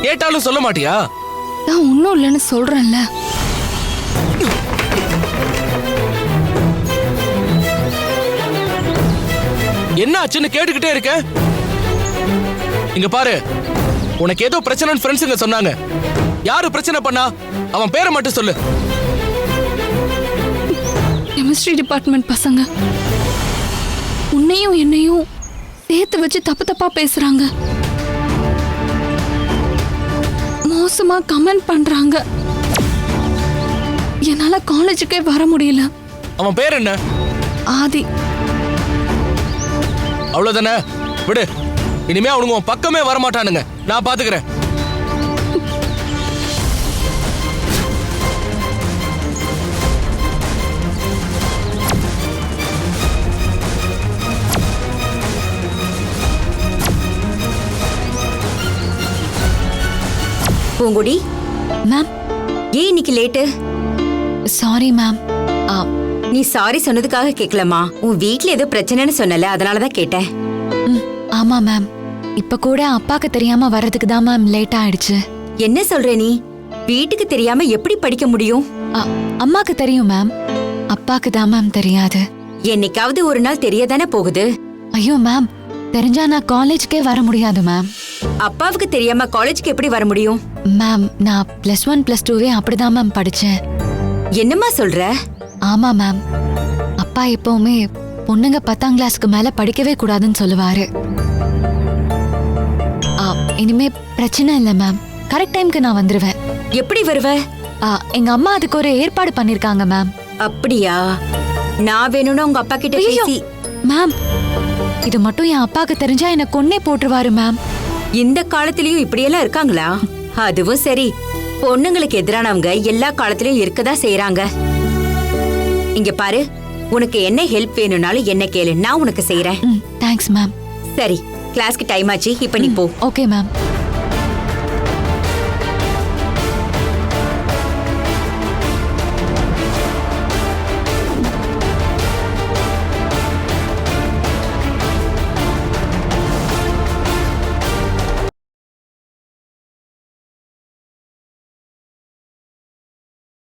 கேட்டாலும் சொல்ல மாட்டியா? நான் ஒன்னும் இல்லைன்னு சொல்றேன்ல. என்ன ஆச்சுன்னு கேட்டுக்கிட்டே இருக்க. இங்க பாரு, உனக்கு ஏதோ பிரச்சனைன்னு ஃப்ரெண்ட்ஸுங்க சொன்னாங்க. யாரு பிரச்சனை பண்ணா? அவன் பேரை மட்டும் சொல்லு. கெமிஸ்ட்ரி டிபார்ட்மெண்ட் பசங்க உன்னையும் என்னையும் சேர்த்து வச்சு தப்பு தப்பா பேசுறாங்க, மோசமா கமெண்ட் பண்றாங்க. என்னால காலேஜுக்கே வர முடியல. அவன் பேர் என்ன? ஆதி. அவ்வளவுதானே, விடு. இனிமே அவனுங்க உன் பக்கமே வரமாட்டானுங்க. நான் பாத்துக்கிறேன். பூங்குடி மேம். ஏன் இன்னைக்கு லேட்டு? Sorry ma'am. நீ சாரி சொன்னதுக்காக கேட்கலமா, உன் வீட்ல ஏதோ பிரச்சனைன்னு சொன்னல, அதனாலதான் கேட்டேன். ஆமா மேம். இப்ப கூட அப்பாக்கு தெரியாம வர்றதுக்கு தான் மேம் லேட் ஆயிடுச்சு. என்ன சொல்ற நீ? வீட்டுக்கு தெரியாம எப்படி படிக்க முடியும்? அம்மாக்கு தெரியும் மேம், அப்பாக்கு தான் மேம் தெரியாது. என்னைக்காவது ஒரு நாள் தெரியதானே போகுது. ஐயோ மேம், தெரிஞ்சா நான் காலேஜ்க்கே வர முடியாது மேம். அப்பாவுக்கு தெரியாம காலேஜ்க்கு எப்படி வர முடியும்? மேம், நான் +1 +2 அப்படிதான் மேம் படிச்சேன். என்னம்மா சொல்ற? ஆமா மேம். அப்பா எப்பவுமே பொண்ணுங்க 10ஆம் கிளாஸ்க்கு மேல படிக்கவே கூடாதுன்னு சொல்லுவாரு. இனிமே பிரச்சனை இல்ல மேம். கரெக்ட் டைம்க்கு நான் வந்துருவேன். எப்படி வருவ? எங்க அம்மா அதுக்கு ஒரு ஏற்பாடு பண்ணிருக்காங்க மேம். அப்படியா? நான் வேணும்னா உங்க அப்பா கிட்ட பேசி. மேம், இது மட்டும் என் அப்பாக்கு தெரிஞ்சா என்ன கொன்னே போட்டுருவாரு மேம். இந்த காலத்திலயும் இப்படியெல்லாம் இருக்காங்களா? அதுவும் சரி, பொண்ணுங்களுக்கு எதிரானவங்க எல்லா காலத்திலயும் இருக்கதான் செய்யறாங்க. இங்க பாரு, உனக்கு என்ன ஹெல்ப் வேணும்னாலும் என்ன கேளு, நான் உனக்கு செய்யறேன். Thanks ma'am. சரி, கிளாஸ்க்கு டைம் ஆச்சு, இப்ப நீ போ. Okay ma'am.